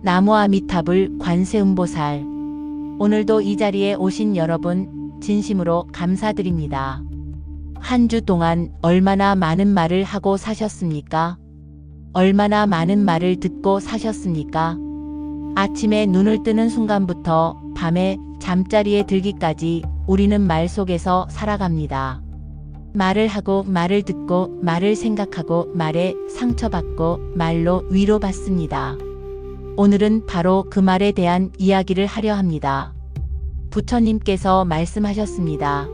나무아미타불 관세음보살. 오늘도 이 자리에 오신 여러분 진심으로 감사드립니다. 한 주 동안 얼마나 많은 말을 하고 사셨습니까? 얼마나 많은 말을 듣고 사셨습니까? 아침에 눈을 뜨는 순간부터 밤에 잠자리에 들기까지 우리는 말 속에서 살아갑니다. 말을 하고 말을 듣고 말을 생각하고 말에 상처받고 말로 위로받습니다. 오늘은 바로 그 말에 대한 이야기를 하려 합니다. 부처님께서 말씀하셨습니다.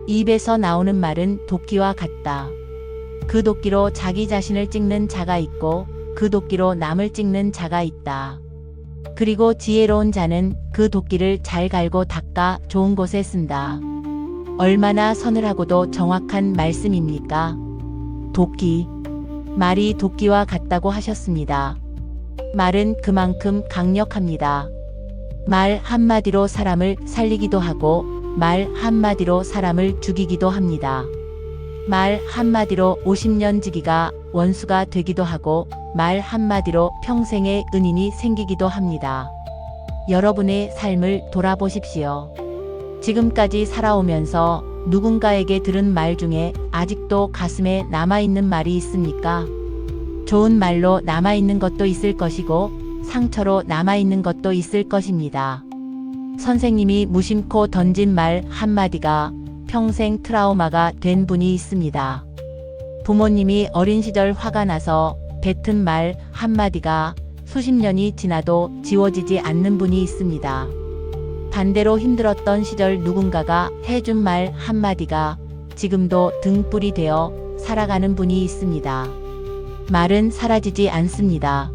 입에서 나오는 말은 도끼와 같다. 그 도끼로 자기 자신을 찍는 자가 있고 그 도끼로 남을 찍는 자가 있다. 그리고 지혜로운 자는 그 도끼를 잘 갈고 닦아 좋은 곳에 쓴다. 얼마나 서늘하고도 정확한 말씀입니까? 도끼. 말이 도끼와 같다고 하셨습니다. 말은 그만큼 강력합니다. 말 한마디로 사람을 살리기도 하고 말 한마디로 사람을 죽이기도 합니다. 말 한마디로 50년 지기가 원수가 되기도 하고 말 한마디로 평생의 은인이 생기기도 합니다. 여러분의 삶을 돌아보십시오. 지금까지 살아오면서 누군가에게 들은 말 중에 아직도 가슴에 남아있는 말이 있습니까? 좋은 말로 남아있는 것도 있을 것이고 상처로 남아있는 것도 있을 것입니다. 선생님이 무심코 던진 말 한마디가 평생 트라우마가 된 분이 있습니다. 부모님이 어린 시절 화가 나서 뱉은 말 한마디가 수십 년이 지나도 지워지지 않는 분이 있습니다. 반대로 힘들었던 시절 누군가가 해준 말 한마디가 지금도 등불이 되어 살아가는 분이 있습니다. 말은 사라지지 않습니다.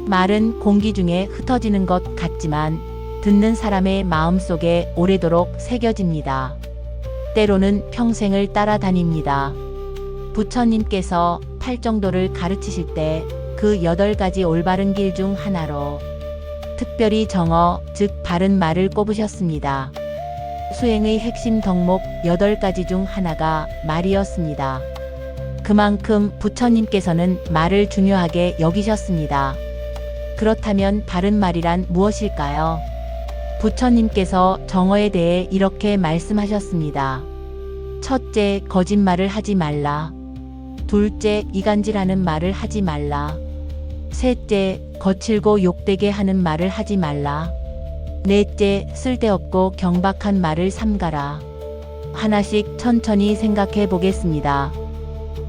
말은 공기 중에 흩어지는 것 같지만 듣는 사람의 마음속에 오래도록 새겨집니다. 때로는 평생을 따라다닙니다. 부처님께서 팔정도를 가르치실 때 그 8가지 올바른 길 중 하나로 특별히 정어, 즉 바른 말을 꼽으셨습니다. 수행의 핵심 덕목 8가지 중 하나가 말이었습니다. 그만큼 부처님께서는 말을 중요하게 여기셨습니다. 그렇다면 바른 말이란 무엇일까요? 부처님께서 정어에 대해 이렇게 말씀하셨습니다. 첫째, 거짓말을 하지 말라. 둘째, 이간질하는 말을 하지 말라. 셋째, 거칠고 욕되게 하는 말을 하지 말라. 넷째, 쓸데없고 경박한 말을 삼가라. 하나씩 천천히 생각해 보겠습니다.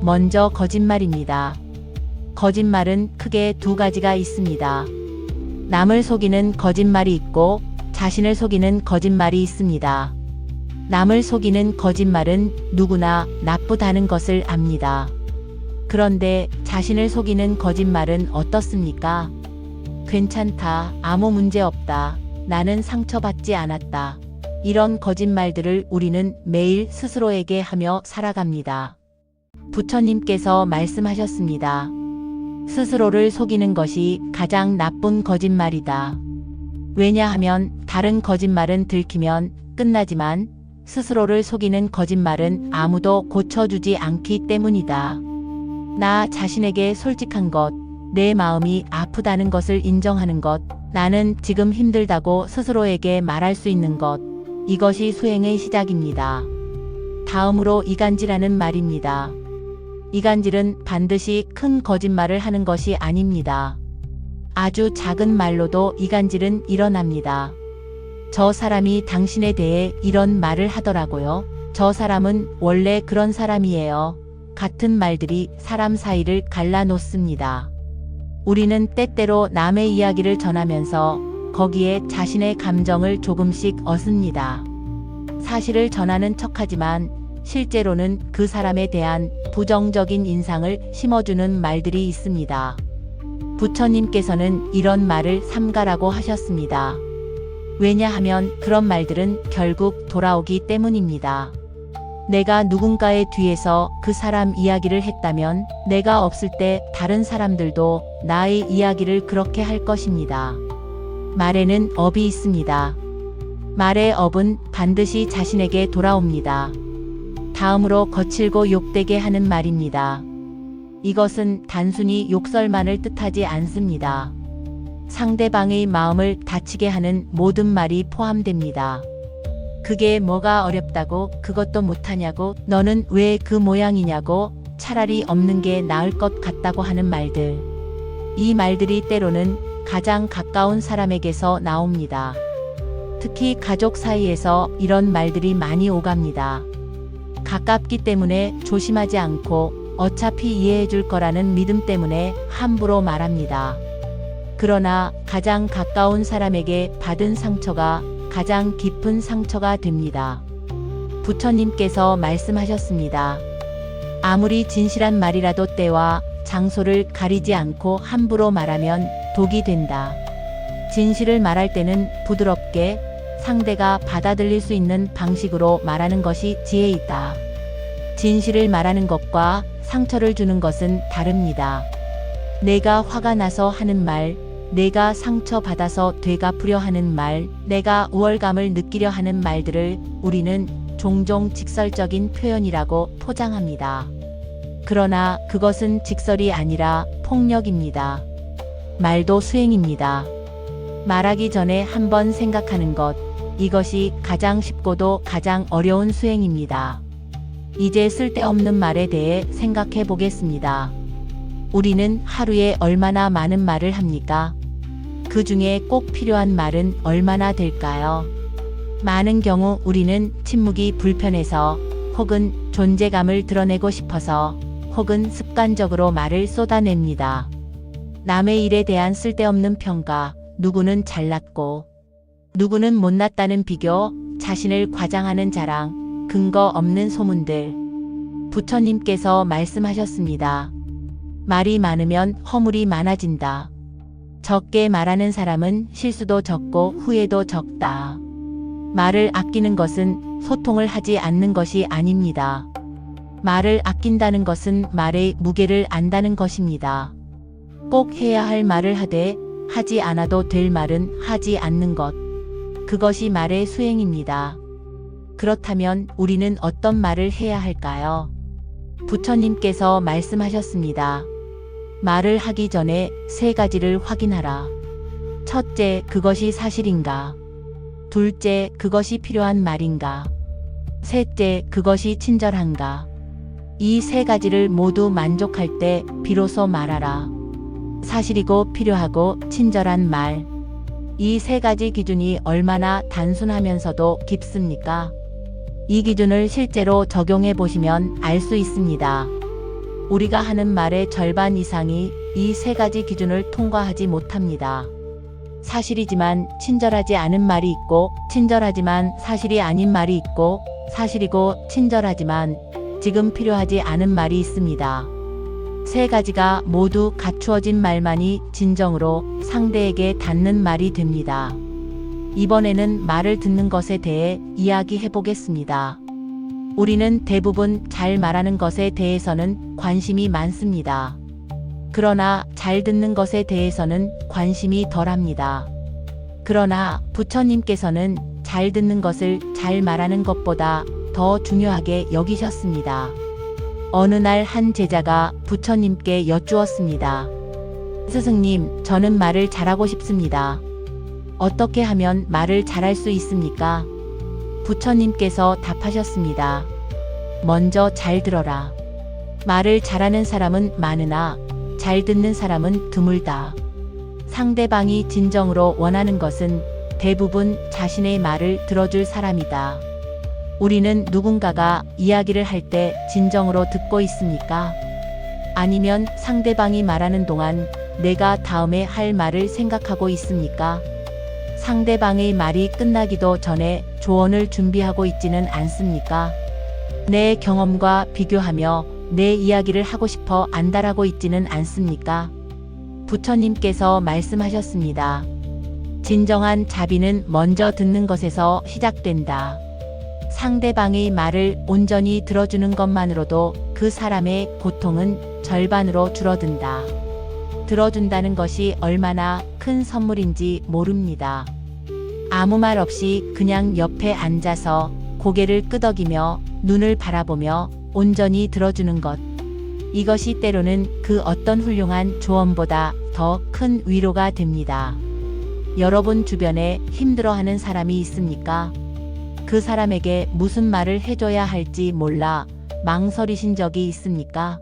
먼저 거짓말입니다. 거짓말은 크게 2가지가 있습니다. 남을 속이는 거짓말이 있고 자신을 속이는 거짓말이 있습니다. 남을 속이는 거짓말은 누구나 나쁘다는 것을 압니다. 그런데 자신을 속이는 거짓말은 어떻습니까? 괜찮다, 아무 문제 없다, 나는 상처받지 않았다. 이런 거짓말들을 우리는 매일 스스로에게 하며 살아갑니다. 부처님께서 말씀하셨습니다. 스스로를 속이는 것이 가장 나쁜 거짓말이다. 왜냐하면 다른 거짓말은 들키면 끝나지만 스스로를 속이는 거짓말은 아무도 고쳐주지 않기 때문이다. 나 자신에게 솔직한 것, 내 마음이 아프다는 것을 인정하는 것, 나는 지금 힘들다고 스스로에게 말할 수 있는 것, 이것이 수행의 시작입니다. 다음으로 이간질하는 말입니다. 이간질은 반드시 큰 거짓말을 하는 것이 아닙니다. 아주 작은 말로도 이간질은 일어납니다. 저 사람이 당신에 대해 이런 말을 하더라고요. 저 사람은 원래 그런 사람이에요. 같은 말들이 사람 사이를 갈라놓습니다. 우리는 때때로 남의 이야기를 전하면서 거기에 자신의 감정을 조금씩 얻습니다. 사실을 전하는 척하지만 실제로는 그 사람에 대한 부정적인 인상을 심어주는 말들이 있습니다. 부처님께서는 이런 말을 삼가라고 하셨습니다. 왜냐하면 그런 말들은 결국 돌아오기 때문입니다. 내가 누군가의 뒤에서 그 사람 이야기를 했다면 내가 없을 때 다른 사람들도 나의 이야기를 그렇게 할 것입니다. 말에는 업이 있습니다. 말의 업은 반드시 자신에게 돌아옵니다. 다음으로 거칠고 욕되게 하는 말입니다. 이것은 단순히 욕설만을 뜻하지 않습니다. 상대방의 마음을 다치게 하는 모든 말이 포함됩니다. 그게 뭐가 어렵다고 그것도 못하냐고 너는 왜 그 모양이냐고 차라리 없는 게 나을 것 같다고 하는 말들. 이 말들이 때로는 가장 가까운 사람에게서 나옵니다. 특히 가족 사이에서 이런 말들이 많이 오갑니다. 가깝기 때문에 조심하지 않고 어차피 이해해 줄 거라는 믿음 때문에 함부로 말합니다. 그러나 가장 가까운 사람에게 받은 상처가 가장 깊은 상처가 됩니다. 부처님께서 말씀하셨습니다. 아무리 진실한 말이라도 때와 장소를 가리지 않고 함부로 말하면 독이 된다. 진실을 말할 때는 부드럽게 상대가 받아들일 수 있는 방식으로 말하는 것이 지혜 있다. 진실을 말하는 것과 상처를 주는 것은 다릅니다. 내가 화가 나서 하는 말, 내가 상처받아서 되갚으려 하는 말, 내가 우월감을 느끼려 하는 말들을 우리는 종종 직설적인 표현이라고 포장합니다. 그러나 그것은 직설이 아니라 폭력입니다. 말도 수행입니다. 말하기 전에 한번 생각하는 것, 이것이 가장 쉽고도 가장 어려운 수행입니다. 이제 쓸데없는 말에 대해 생각해 보겠습니다. 우리는 하루에 얼마나 많은 말을 합니까? 그 중에 꼭 필요한 말은 얼마나 될까요? 많은 경우 우리는 침묵이 불편해서 혹은 존재감을 드러내고 싶어서 혹은 습관적으로 말을 쏟아냅니다. 남의 일에 대한 쓸데없는 평가, 누구는 잘났고 누구는 못났다는 비교, 자신을 과장하는 자랑, 근거 없는 소문들. 부처님께서 말씀하셨습니다. 말이 많으면 허물이 많아진다. 적게 말하는 사람은 실수도 적고 후회도 적다. 말을 아끼는 것은 소통을 하지 않는 것이 아닙니다. 말을 아낀다는 것은 말의 무게를 안다는 것입니다. 꼭 해야 할 말을 하되 하지 않아도 될 말은 하지 않는 것. 그것이 말의 수행입니다. 그렇다면 우리는 어떤 말을 해야 할까요? 부처님께서 말씀하셨습니다. 말을 하기 전에 세 가지를 확인하라. 첫째, 그것이 사실인가? 둘째, 그것이 필요한 말인가? 셋째, 그것이 친절한가? 이 세 가지를 모두 만족할 때 비로소 말하라. 사실이고 필요하고 친절한 말. 이 세 가지 기준이 얼마나 단순하면서도 깊습니까? 이 기준을 실제로 적용해 보시면 알 수 있습니다. 우리가 하는 말의 절반 이상이 이 세 가지 기준을 통과하지 못합니다. 사실이지만 친절하지 않은 말이 있고, 친절하지만 사실이 아닌 말이 있고, 사실이고 친절하지만 지금 필요하지 않은 말이 있습니다. 세 가지가 모두 갖추어진 말만이 진정으로 상대에게 닿는 말이 됩니다. 이번에는 말을 듣는 것에 대해 이야기해 보겠습니다. 우리는 대부분 잘 말하는 것에 대해서는 관심이 많습니다. 그러나 잘 듣는 것에 대해서는 관심이 덜합니다. 그러나 부처님께서는 잘 듣는 것을 잘 말하는 것보다 더 중요하게 여기셨습니다. 어느 날 한 제자가 부처님께 여쭈었습니다. 스승님, 저는 말을 잘하고 싶습니다. 어떻게 하면 말을 잘할 수 있습니까? 부처님께서 답하셨습니다. 먼저 잘 들어라. 말을 잘하는 사람은 많으나 잘 듣는 사람은 드물다. 상대방이 진정으로 원하는 것은 대부분 자신의 말을 들어줄 사람이다. 우리는 누군가가 이야기를 할 때 진정으로 듣고 있습니까? 아니면 상대방이 말하는 동안 내가 다음에 할 말을 생각하고 있습니까? 상대방의 말이 끝나기도 전에 조언을 준비하고 있지는 않습니까? 내 경험과 비교하며 내 이야기를 하고 싶어 안달하고 있지는 않습니까? 부처님께서 말씀하셨습니다. 진정한 자비는 먼저 듣는 것에서 시작된다. 상대방의 말을 온전히 들어주는 것만으로도 그 사람의 고통은 절반으로 줄어든다. 들어준다는 것이 얼마나 큰 선물인지 모릅니다. 아무 말 없이 그냥 옆에 앉아서 고개를 끄덕이며 눈을 바라보며 온전히 들어주는 것. 이것이 때로는 그 어떤 훌륭한 조언보다 더 큰 위로가 됩니다. 여러분 주변에 힘들어하는 사람이 있습니까? 그 사람에게 무슨 말을 해줘야 할지 몰라 망설이신 적이 있습니까?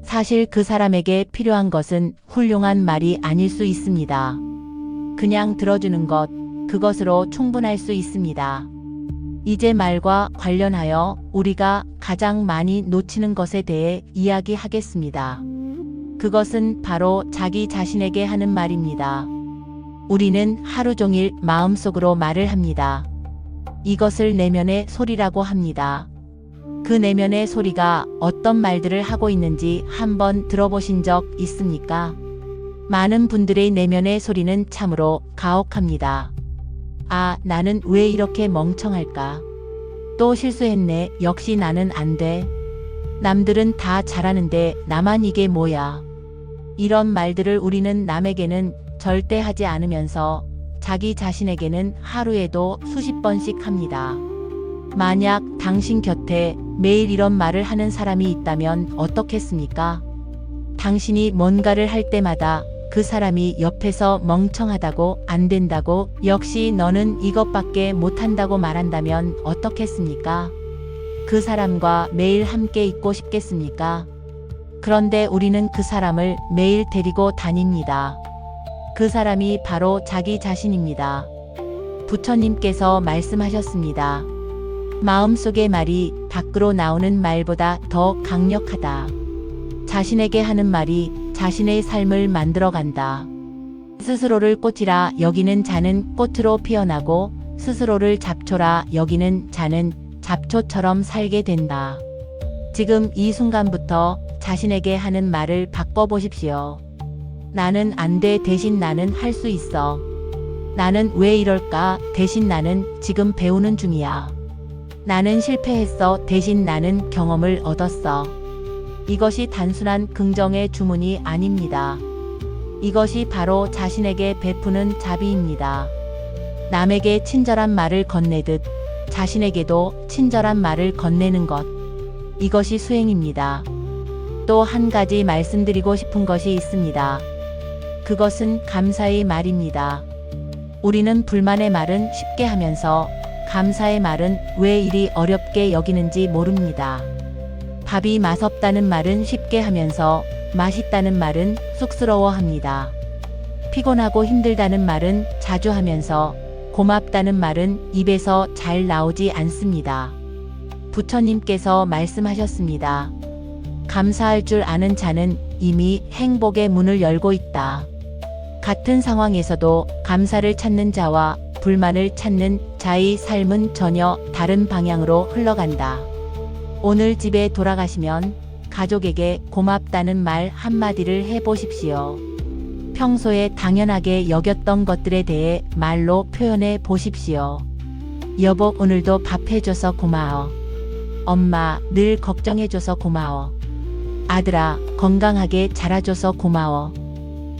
사실 그 사람에게 필요한 것은 훌륭한 말이 아닐 수 있습니다. 그냥 들어주는 것, 그것으로 충분할 수 있습니다. 이제 말과 관련하여 우리가 가장 많이 놓치는 것에 대해 이야기하겠습니다. 그것은 바로 자기 자신에게 하는 말입니다. 우리는 하루 종일 마음속으로 말을 합니다. 이것을 내면의 소리라고 합니다. 그 내면의 소리가 어떤 말들을 하고 있는지 한번 들어보신 적 있습니까? 많은 분들의 내면의 소리는 참으로 가혹합니다. 아, 나는 왜 이렇게 멍청할까? 또 실수했네. 역시 나는 안 돼. 남들은 다 잘하는데 나만 이게 뭐야? 이런 말들을 우리는 남에게는 절대 하지 않으면서 자기 자신에게는 하루에도 수십 번씩 합니다. 만약 당신 곁에 매일 이런 말을 하는 사람이 있다면 어떻겠습니까? 당신이 뭔가를 할 때마다 그 사람이 옆에서 멍청하다고, 안 된다고, 역시 너는 이것밖에 못한다고 말한다면 어떻겠습니까? 그 사람과 매일 함께 있고 싶겠습니까? 그런데 우리는 그 사람을 매일 데리고 다닙니다. 그 사람이 바로 자기 자신입니다. 부처님께서 말씀하셨습니다. 마음속의 말이 밖으로 나오는 말보다 더 강력하다. 자신에게 하는 말이 자신의 삶을 만들어간다. 스스로를 꽃이라 여기는 자는 꽃으로 피어나고 스스로를 잡초라 여기는 자는 잡초처럼 살게 된다. 지금 이 순간부터 자신에게 하는 말을 바꿔보십시오. 나는 안 돼 대신 나는 할 수 있어. 나는 왜 이럴까 대신 나는 지금 배우는 중이야. 나는 실패했어 대신 나는 경험을 얻었어. 이것이 단순한 긍정의 주문이 아닙니다. 이것이 바로 자신에게 베푸는 자비입니다. 남에게 친절한 말을 건네듯 자신에게도 친절한 말을 건네는 것. 이것이 수행입니다. 또 한 가지 말씀드리고 싶은 것이 있습니다. 그것은 감사의 말입니다. 우리는 불만의 말은 쉽게 하면서 감사의 말은 왜 이리 어렵게 여기는지 모릅니다. 밥이 맛없다는 말은 쉽게 하면서 맛있다는 말은 쑥스러워합니다. 피곤하고 힘들다는 말은 자주 하면서 고맙다는 말은 입에서 잘 나오지 않습니다. 부처님께서 말씀하셨습니다. 감사할 줄 아는 자는 이미 행복의 문을 열고 있다. 같은 상황에서도 감사를 찾는 자와 불만을 찾는 자의 삶은 전혀 다른 방향으로 흘러간다. 오늘 집에 돌아가시면 가족에게 고맙다는 말 한마디를 해보십시오. 평소에 당연하게 여겼던 것들에 대해 말로 표현해 보십시오. 여보, 오늘도 밥 해줘서 고마워. 엄마, 늘 걱정해줘서 고마워. 아들아, 건강하게 자라줘서 고마워.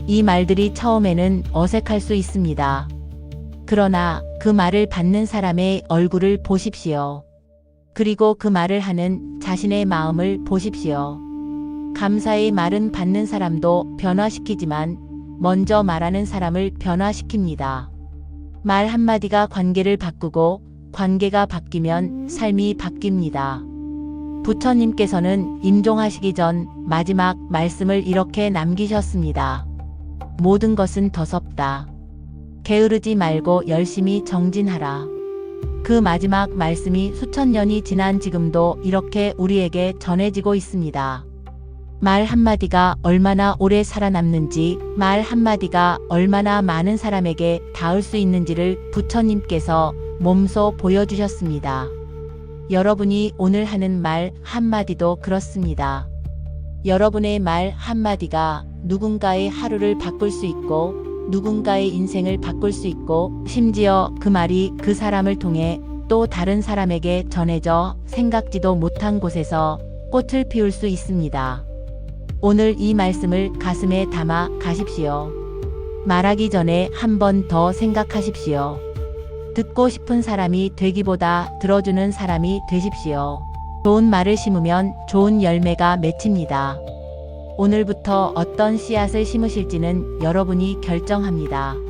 이 말들이 처음에는 어색할 수 있습니다. 그러나 그 말을 받는 사람의 얼굴을 보십시오. 그리고 그 말을 하는 자신의 마음을 보십시오. 감사의 말은 받는 사람도 변화시키지만 먼저 말하는 사람을 변화시킵니다. 말 한마디가 관계를 바꾸고 관계가 바뀌면 삶이 바뀝니다. 부처님께서는 임종하시기 전 마지막 말씀을 이렇게 남기셨습니다. 모든 것은 더섭다. 게으르지 말고 열심히 정진하라. 그 마지막 말씀이 수천 년이 지난 지금도 이렇게 우리에게 전해지고 있습니다. 말 한마디가 얼마나 오래 살아남는지, 말 한마디가 얼마나 많은 사람에게 닿을 수 있는지를 부처님께서 몸소 보여주셨습니다. 여러분이 오늘 하는 말 한마디도 그렇습니다. 여러분의 말 한마디가 누군가의 하루를 바꿀 수 있고 누군가의 인생을 바꿀 수 있고 심지어 그 말이 그 사람을 통해 또 다른 사람에게 전해져 생각지도 못한 곳에서 꽃을 피울 수 있습니다. 오늘 이 말씀을 가슴에 담아 가십시오. 말하기 전에 한 번 더 생각하십시오. 듣고 싶은 사람이 되기보다 들어주는 사람이 되십시오. 좋은 말을 심으면 좋은 열매가 맺힙니다. 오늘부터 어떤 씨앗을 심으실지는 여러분이 결정합니다.